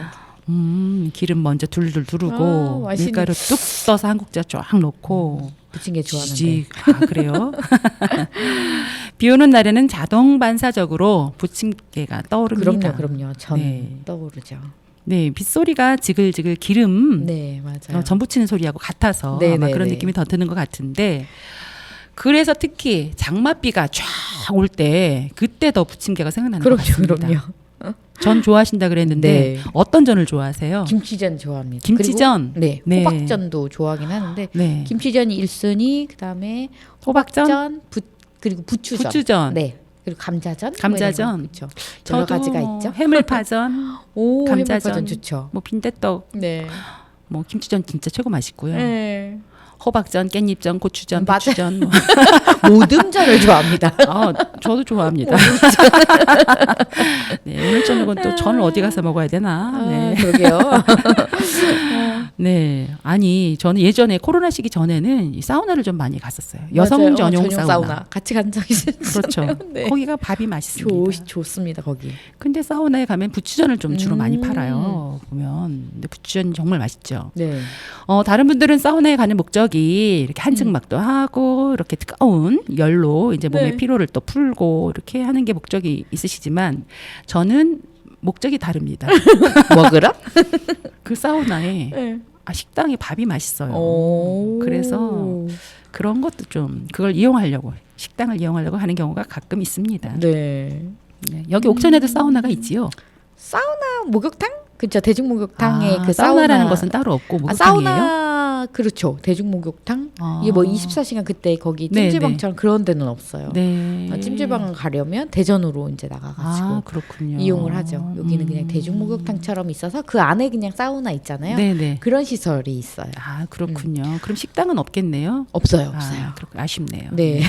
기름 먼저 둘둘 두르고 맛있는- 밀가루 뚝 떠서 한 국자 쫙 넣고 부침개 좋아하는데. 지직. 아, 그래요? 비 오는 날에는 자동 반사적으로 부침개가 떠오릅니다. 그럼요. 전 네. 떠오르죠. 네, 빗소리가 지글지글 기름 네, 맞아요. 전 부치는 소리하고 같아서 네, 아마 네, 그런 네. 느낌이 더 드는 것 같은데 그래서 특히 장맛비가 쫙 올 때 그때 더 부침개가 생각나는 것 같습니다. 그럼요. 전 좋아하신다 그랬는데 네. 어떤 전을 좋아하세요? 김치전 좋아합니다. 김치전? 그리고, 네, 네. 호박전도 좋아하긴 하는데 네. 김치전이 1순위, 그다음에 호박전? 호박전, 그리고 부추전. 부추전. 네. 그리고 감자전. 감자전. 그렇죠. 여러 가지가 있죠. 해물파전, 오, 감자전. 해물파전 좋죠. 뭐 빈대떡, 네. 뭐 김치전 진짜 최고 맛있고요. 네. 호박전, 깻잎전, 고추전, 맞아요. 배추전. 뭐. 모듬전을 좋아합니다. 저도 좋아합니다. 네, 오늘 저녁은 또 전을 어디 가서 먹어야 되나? 네. 그러게요. 네, 아니 저는 예전에 코로나 시기 전에는 이 사우나를 좀 많이 갔었어요. 여성 맞아요. 전용 사우나. 같이 간 적이 있어요. 그렇죠. 네. 거기가 밥이 맛있습니다. 좋습니다, 거기. 근데 사우나에 가면 부추전을 좀 주로 많이 음. 팔아요. 보면 근데 부추전이 정말 맛있죠. 네. 다른 분들은 사우나에 가는 목적이 이렇게 한증막도 하고 이렇게 뜨거운 열로 이제 몸의 네. 피로를 또 풀고 이렇게 하는 게 목적이 있으시지만 저는 목적이 다릅니다. 먹으러? 그 사우나에 네. 식당에 밥이 맛있어요. 오. 그래서 그런 것도 좀 그걸 이용하려고 식당을 이용하려고 하는 경우가 가끔 있습니다. 네. 네, 여기 옥천에도 사우나가 있지요. 사우나 목욕탕? 그렇죠. 대중 목욕탕에 그 사우나라는 사우나. 것은 따로 없고 목욕탕이에요. 사우나 그렇죠. 대중 목욕탕. 이게 뭐 24시간 그때 거기 네, 찜질방처럼 그런 데는 없어요. 네. 찜질방을 가려면 대전으로 이제 나가가지고 그렇군요. 이용을 하죠. 여기는 그냥 대중 목욕탕처럼 있어서 그 안에 그냥 사우나 있잖아요. 네네. 그런 시설이 있어요. 그렇군요. 그럼 식당은 없겠네요. 없어요. 아쉽네요. 네.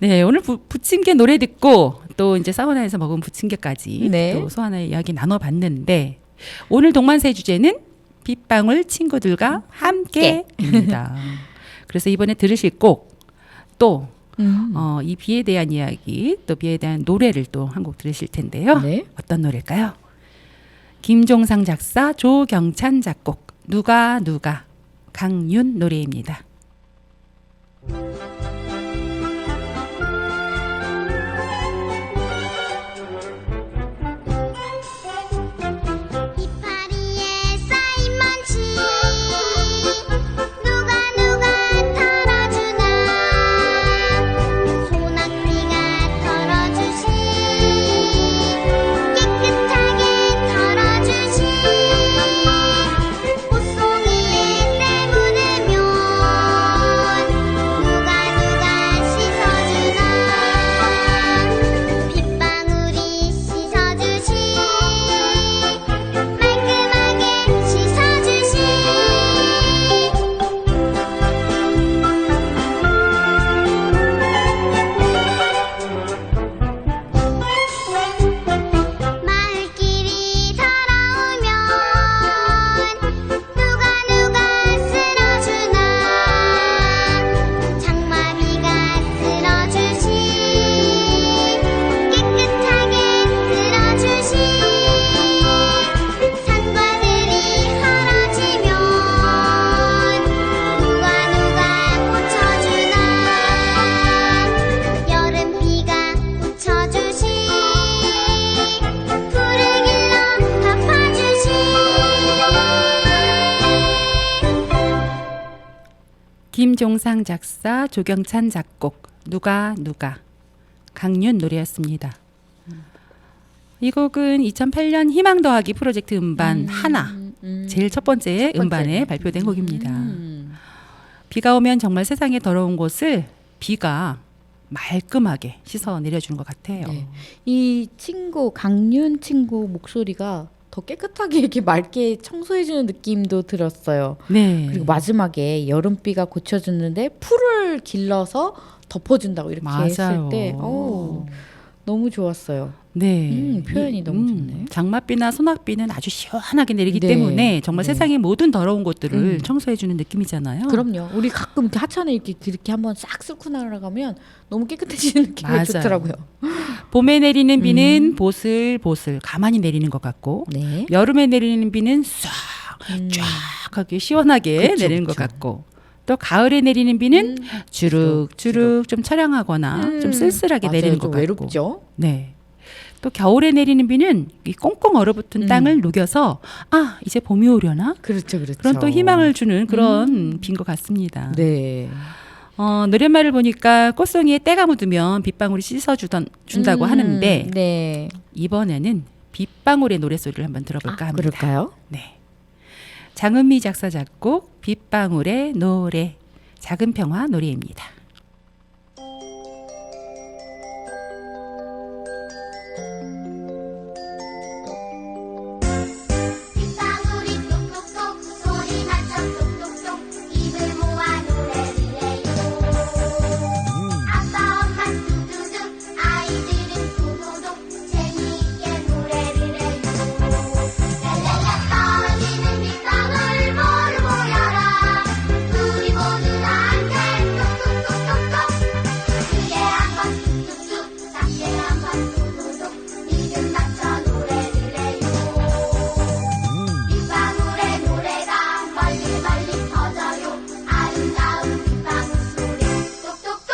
네, 오늘 부침개 노래 듣고 또 이제 사우나에서 먹은 부침개까지 네. 또 소하나의 이야기 나눠봤는데 오늘 동반세 주제는 빗방울 친구들과 함께입니다. 그래서 이번에 들으실 곡 또 이 비에 대한 이야기 또 비에 대한 노래를 또 한 곡 들으실 텐데요. 네. 어떤 노래일까요? 김종상 작사, 조경찬 작곡, 누가 강윤 노래입니다. 이파리에 쌓인 먼지 누가 털어주나 소낙비가 털어주시 깨끗하게 털어주시 꽃송이에 때 묻으면 누가 김종상 작사, 조경찬 작곡, 누가 강윤 노래였습니다. 이 곡은 2008년 희망 더하기 프로젝트 음반 하나 제일 첫 번째 음반에 발표된 곡입니다. 비가 오면 정말 세상에 더러운 곳을 비가 말끔하게 씻어 내려주는 것 같아요. 네. 이 친구 강윤 친구 목소리가 더 깨끗하게 이렇게 맑게 청소해주는 느낌도 들었어요. 네. 그리고 마지막에 여름비가 고쳐주는데 풀을 길러서 덮어준다고 이렇게 맞아요. 했을 때 너무 좋았어요. 네. 표현이 너무 좋네. 장맛비나 소낙비는 아주 시원하게 내리기 네. 때문에 정말 네. 세상의 모든 더러운 곳들을 청소해주는 느낌이잖아요. 그럼요. 우리 가끔 이렇게 하천에 이렇게 한번 싹 쓸고 날아가면 너무 깨끗해지는 느낌이 맞아요. 좋더라고요. 봄에 내리는 비는 보슬보슬 가만히 내리는 것 같고 네. 여름에 내리는 비는 싹 쫙하게 시원하게 그쵸, 내리는 것 그쵸. 같고 또 가을에 내리는 비는 주룩주룩 좀 처량하거나 좀 쓸쓸하게 맞아요. 내리는 것 좀 같고 외롭죠. 네. 또 겨울에 내리는 비는 이 꽁꽁 얼어붙은 땅을 녹여서 아 이제 봄이 오려나 그렇죠. 그런 또 희망을 주는 그런 비인 것 같습니다. 네. 노랫말을 보니까 꽃송이에 때가 묻으면 빗방울이 씻어준다고 하는데 네. 이번에는 빗방울의 노랫소리를 한번 들어볼까 합니다. 그럴까요? 네. 장은미 작사 작곡 빗방울의 노래 작은 평화 노래입니다. 빗방울이 똑똑똑 소리 맞춰 똑똑똑 입을 모아 노래를 해요. 아빠 엄마 두두둑 아이들은 도도독 재미있게 노래를 해요. 랄랄라 떨어지는 빗방울 모두 모여라 우리 모두 다 함께 똑똑똑똑똑 크게 한번 뚝뚝뚝 작게 한번 도도독 리듬 맞춰 노래를 해요. 빗방울의 노래가 멀리 멀리 퍼져요. 아름다운 빗방울 소리 똑똑똑.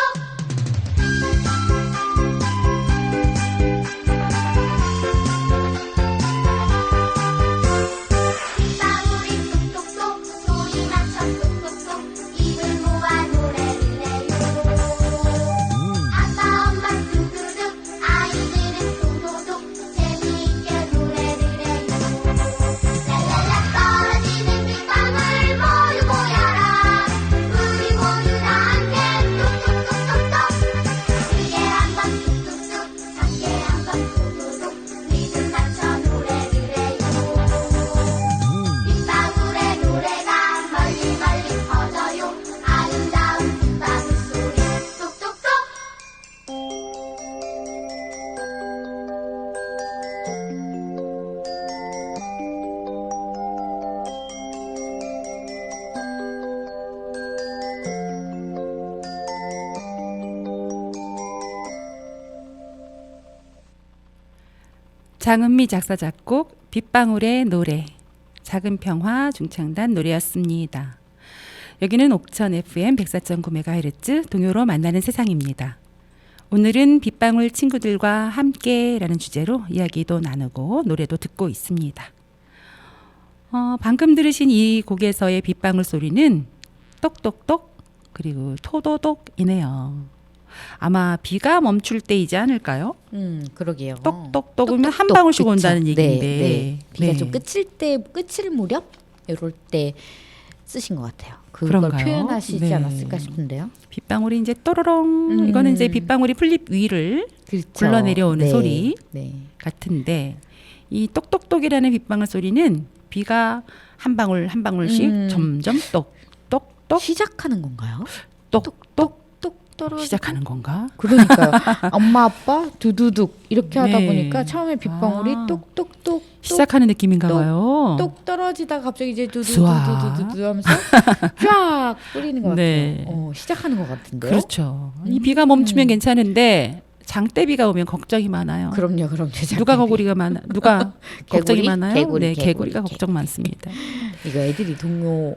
빗방울이 똑똑똑 소리 맞춰 똑똑똑 입을 모아 노래를 해요. 아빠 엄마 두두둑 아이들은 도도독 재미있게 노래를 해요. 랄랄라 떨어지는 빗방울 모두 모여라 우리 모두 다 함께 똑똑똑똑똑 크게 한번 뚝뚝뚝 작게 한번 도도독 리듬 맞춰 노래를 해요. 빗방울의 노래가 멀리 멀리 퍼져요. 아름다운 빗방울 소리 똑똑똑. 장은미 작사 작곡 빗방울의 노래 작은 평화 중창단 노래였습니다. 여기는 옥천 FM 104.9MHz 동요로 만나는 세상입니다. 오늘은 빗방울 친구들과 함께라는 주제로 이야기도 나누고 노래도 듣고 있습니다. 방금 들으신 이 곡에서의 빗방울 소리는 똑똑똑 그리고 토도독이네요. 아마 비가 멈출 때이지 않을까요? 그러게요. 똑똑똑이면 한 방울씩 그쵸. 온다는 얘기인데 네. 비가 네. 좀 끝일 무렵 이럴 때 쓰신 것 같아요. 그걸 그런가요? 표현하시지 네. 않았을까 싶은데요. 빗방울이 이제 또로롱 이거는 이제 빗방울이 풀잎 위를 그렇죠. 굴러내려오는 네. 소리 네. 같은데 이 똑똑똑이라는 빗방울 소리는 비가 한 방울 한 방울씩 점점 똑똑똑 시작하는 건가요? 똑똑 똑 떨어지고 시작하는 건가? 그러니까요. 엄마 아빠 두두둑 이렇게 하다 네. 보니까 처음에 빗방울이 아. 똑똑똑 시작하는 느낌인가 봐요. 똑 떨어지다가 갑자기 이제 스와. 두두두두두두 하면서 쫙 뿌리는 것 네. 같아요. 시작하는 것 같은데요. 그렇죠. 이 비가 멈추면 괜찮은데 장대비가 오면 걱정이 많아요. 그럼요. 누가 누가 걱정이 개구리? 많아요? 개구리, 네, 개구리가 개구리. 걱정 많습니다. 이거 애들이 동요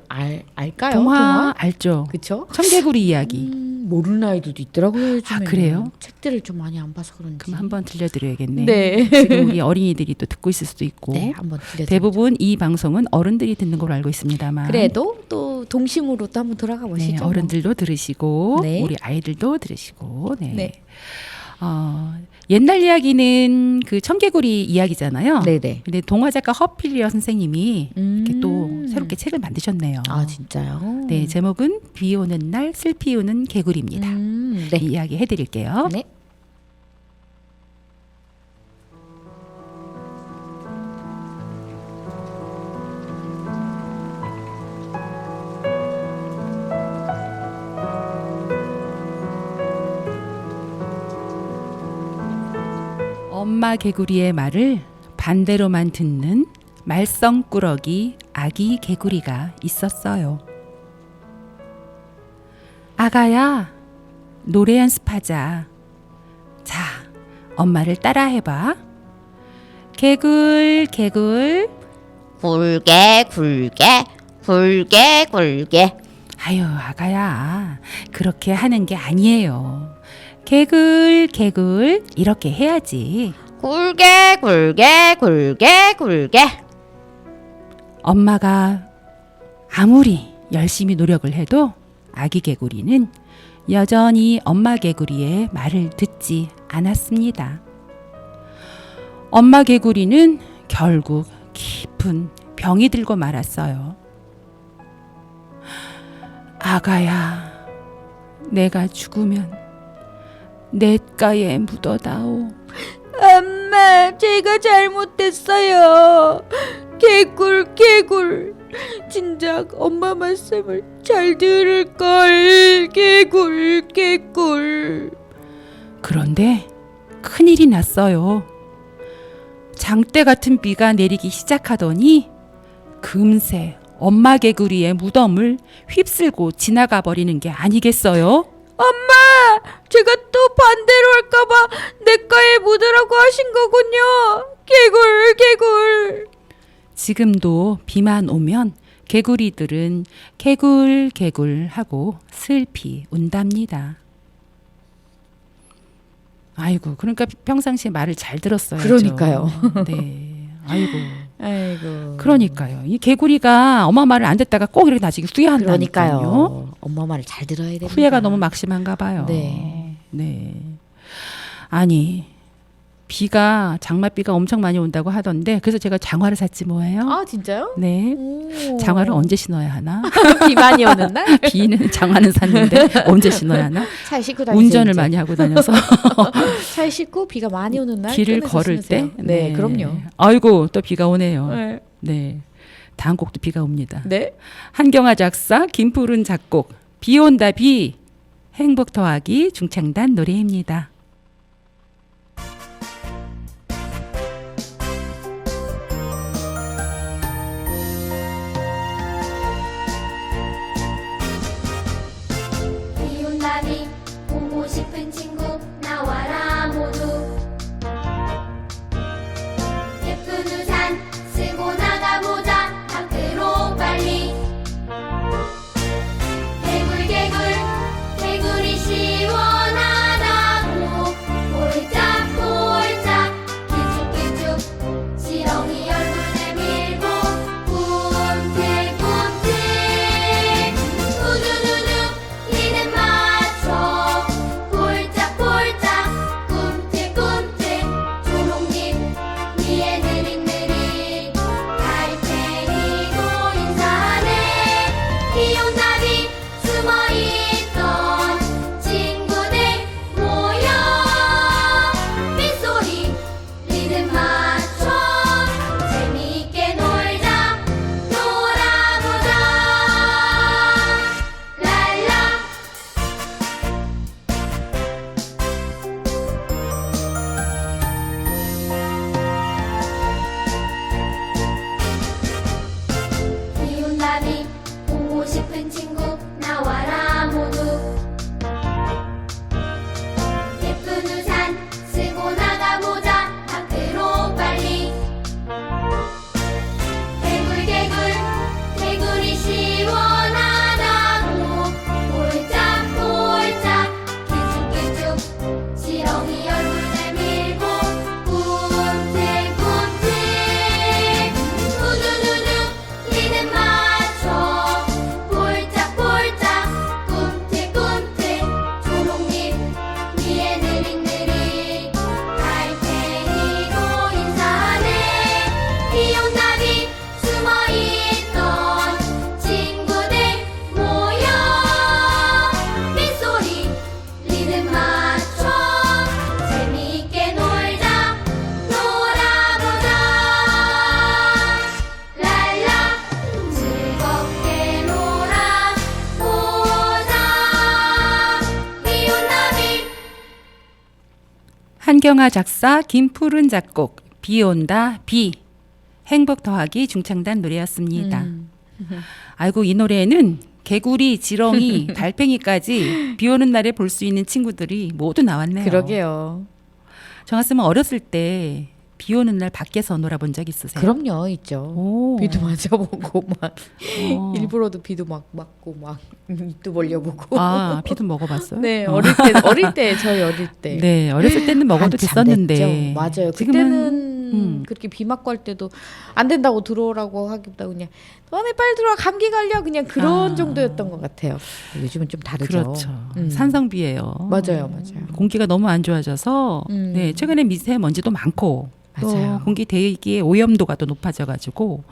알까요? 동화 알죠? 그렇죠? 청개구리 이야기. 모르는 아이들도 있더라고요. 요즘에. 그래요? 책들을 좀 많이 안 봐서 그런지. 그럼 한번 들려드려야겠네. 네. 지금 우리 어린이들이 또 듣고 있을 수도 있고. 네, 한번 들려. 대부분 이 방송은 어른들이 듣는 걸로 알고 있습니다만. 그래도 또 동심으로 또 한번 돌아가 네, 보시죠. 어른들도 들으시고 네. 우리 아이들도 들으시고. 네. 네. 옛날 이야기는 그 청개구리 이야기잖아요. 네네. 근데 동화 작가 허필리어 선생님이 이렇게 또 음. 새롭게 책을 만드셨네요. 아 진짜요? 네, 제목은 비 오는 날 슬피 우는 개구리입니다. 네. 이 이야기 해드릴게요. 네. 엄마 개구리의 말을 반대로만 듣는 말썽꾸러기 아기 개구리가 있었어요. 아가야, 노래 연습하자. 자, 엄마를 따라해봐. 개굴, 개굴. 굴게 굴게 굴게 굴게. 아유, 아가야, 그렇게 하는 게 아니에요. 개굴, 개굴, 이렇게 해야지. 굴게 굴게 굴게 굴게. 엄마가 아무리 열심히 노력을 해도 아기 개구리는 여전히 엄마 개구리의 말을 듣지 않았습니다. 엄마 개구리는 결국 깊은 병이 들고 말았어요. 아가야, 내가 죽으면 냇가에 묻어다오. 엄마, 제가 잘못했어요. 개굴 개굴. 진작 엄마 말씀을 잘 들을 걸. 개굴 개굴. 그런데 큰일이 났어요. 장대 같은 비가 내리기 시작하더니 금세 엄마 개구리의 무덤을 휩쓸고 지나가 버리는 게 아니겠어요? 엄마, 제가 또 반대로 할까봐 냇가에 묻으라고 하신 거군요. 개굴 개굴. 지금도 비만 오면 개구리들은 개굴개굴 하고 슬피 운답니다. 아이고, 그러니까 평상시에 말을 잘 들었어요. 그러니까요. 네, 아이고. 아이고. 그러니까요. 이 개구리가 엄마 말을 안 듣다가 꼭 이렇게 나중에 후회한다니까요. 그러니까요. 엄마 말을 잘 들어야 됩니다. 후회가 너무 막심한가 봐요. 네. 네. 아니, 비가 장맛비가 엄청 많이 온다고 하던데 그래서 제가 장화를 샀지 뭐예요. 아 진짜요? 네. 오. 장화를 언제 신어야 하나? 비 많이 오는 날? 비는 장화는 샀는데 언제 신어야 하나? 차에 싣고 다니세요. 운전을 이제. 많이 하고 다녀서 차에 싣고 비가 많이 오는 날 길을 꺼내서 걸을 신으세요. 때. 네, 그럼요. 아이고, 또 비가 오네요. 네. 네. 다음 곡도 비가 옵니다. 네. 한경화 작사, 김푸른 작곡, 비 온다 비, 행복 더하기 중창단 노래입니다. 비 온다 비 보고 싶은 친구 나와라 모두 예쁜 우산 쓰고 나가보자 밖으로 빨리 개굴 개굴 개굴이 시원하다고 이경아 작사, 김푸른 작곡, 비 온다, 비. 행복 더하기 중창단 노래였습니다. 아이고, 이 노래에는 개구리, 지렁이, 달팽이까지 비 오는 날에 볼 수 있는 친구들이 모두 나왔네요. 그러게요. 정아 쌤은 어렸을 때 비 오는 날 밖에서 놀아본 적 있으세요? 그럼요, 있죠. 오. 비도 맞아보고 막 어. 일부러도 비도 막 맞고 막 입도 벌려보고. 아, 비도 먹어봤어요? 네, 어. 어릴 때 저희 어릴 때. 네, 어렸을 때는 먹어도 한참 됐었는데. 됐죠. 맞아요. 그때는 그렇게 비 맞고 할 때도 안 된다고 들어오라고 하기보다 그냥 너네 빨리 들어와 감기 걸려 그냥 그런 정도였던 것 같아요. 요즘은 좀 다르죠. 그렇죠. 산성비예요. 맞아요. 공기가 너무 안 좋아져서 네, 최근에 미세먼지도 많고 또 맞아요. 공기 대기의 오염도가 또 높아져가지고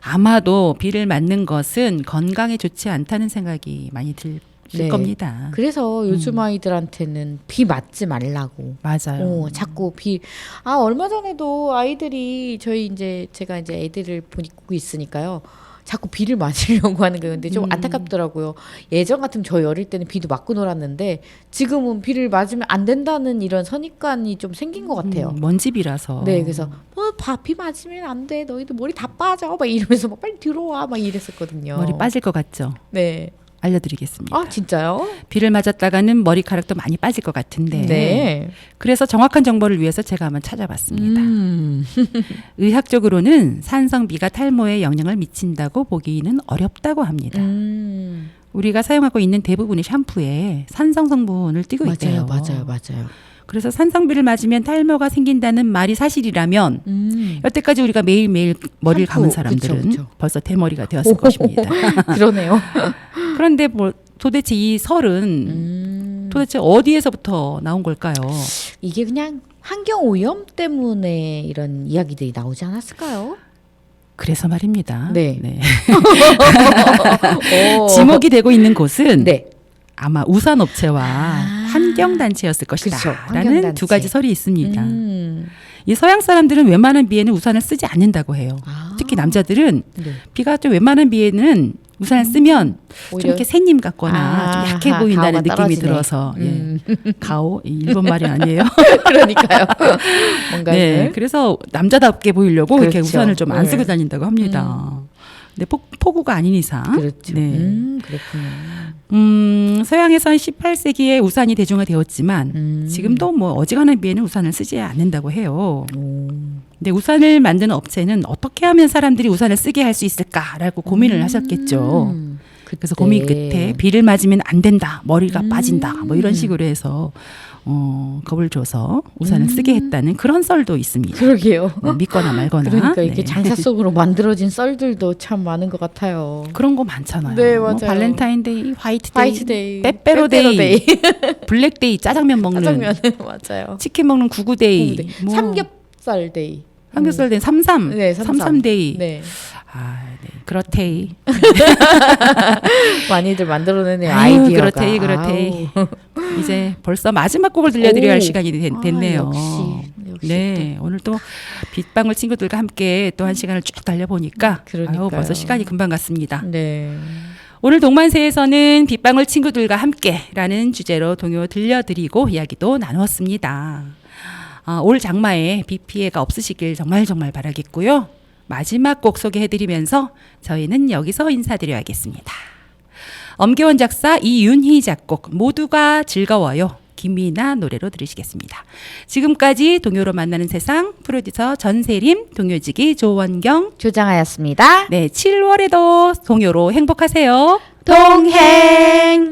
아마도 비를 맞는 것은 건강에 좋지 않다는 생각이 많이 들 네. 겁니다. 그래서 요즘 아이들한테는 비 맞지 말라고. 맞아요. 자꾸 얼마 전에도 아이들이 제가 이제 애들을 보고 있으니까요. 자꾸 비를 맞으려고 하는 거예요. 근데 좀 안타깝더라고요. 예전 같으면 저희 어릴 때는 비도 맞고 놀았는데 지금은 비를 맞으면 안 된다는 이런 선입관이 좀 생긴 것 같아요. 먼지비라서. 네, 그래서 비 맞으면 안 돼. 너희들 머리 다 빠져. 막 이러면서 막 빨리 들어와. 막 이랬었거든요. 머리 빠질 것 같죠? 네. 알려드리겠습니다. 아, 진짜요? 비를 맞았다가는 머리카락도 많이 빠질 것 같은데. 네. 그래서 정확한 정보를 위해서 제가 한번 찾아봤습니다. 의학적으로는 산성비가 탈모에 영향을 미친다고 보기는 어렵다고 합니다. 우리가 사용하고 있는 대부분의 샴푸에 산성 성분을 띠고 있대요. 맞아요. 그래서 산성비를 맞으면 탈모가 생긴다는 말이 사실이라면 여태까지 우리가 매일매일 머리를 샴푸, 감은 사람들은 그쵸. 벌써 대머리가 되었을 것입니다. 그러네요. 그런데 뭐 도대체 이 설은 도대체 어디에서부터 나온 걸까요? 이게 그냥 환경 오염 때문에 이런 이야기들이 나오지 않았을까요? 그래서 말입니다. 네. 지목이 되고 있는 곳은 네. 아마 우산업체와 환경단체였을 것이다 그쵸, 라는 환경단체. 두 가지 설이 있습니다. 이 서양 사람들은 웬만한 비에는 우산을 쓰지 않는다고 해요. 특히 남자들은 네. 비가 좀 웬만한 비에는 우산을 쓰면 좀 오히려- 이렇게 새님 같거나 좀 약해 보인다는 가오가 느낌이 떨어지네. 들어서 가오 이 일본 말이 아니에요. 그러니까요. 뭔가 네, 그래서 남자답게 보이려고 이렇게 그렇죠. 우산을 좀 안 네. 쓰고 다닌다고 합니다. 근데 폭우가 아닌 이상. 그렇죠. 네. 그렇군요. 서양에선 18세기에 우산이 대중화되었지만 지금도 뭐 어지간한 비에는 우산을 쓰지 않는다고 해요. 근데 우산을 만드는 업체는 어떻게 하면 사람들이 우산을 쓰게 할 수 있을까라고 고민을 하셨겠죠. 그래서 고민 끝에 비를 맞으면 안 된다, 머리가 빠진다, 뭐 이런 식으로 해서 겁을 줘서 우산을 쓰게 했다는 그런 썰도 있습니다. 그러게요. 믿거나 말거나. 그러니까 이렇게 네. 장사 속으로 만들어진 썰들도 참 많은 것 같아요. 그런 거 많잖아요. 네, 뭐 맞아요. 발렌타인데이, 화이트데이, 화이트데이, 빼빼로데이, 블랙데이, 짜장면 먹는, 짜장면 맞아요. 치킨 먹는 구구데이, 뭐 삼겹살데이. 삼겹살데이, 삼삼, 네, 삼삼데이. 네. 아, 네. 그렇데이. 많이들 만들어내네요. 아유, 아이디어가. 그렇데이. 이제 벌써 마지막 곡을 들려드려야 할 시간이 됐네요. 역시 네, 오늘 또 빗방울 친구들과 함께 또 한 시간을 쭉 달려보니까 그러니까요. 아유, 벌써 시간이 금방 갔습니다. 네. 오늘 동만세에서는 빗방울 친구들과 함께라는 주제로 동요 들려드리고 이야기도 나누었습니다. 올 장마에 비 피해가 없으시길 정말 바라겠고요. 마지막 곡 소개해드리면서 저희는 여기서 인사드려야겠습니다. 엄계원 작사, 이윤희 작곡, 모두가 즐거워요. 김미나 노래로 들으시겠습니다. 지금까지 동요로 만나는 세상, 프로듀서 전세림, 동요지기 조원경, 조장하였습니다. 네, 7월에도 동요로 행복하세요. 동행.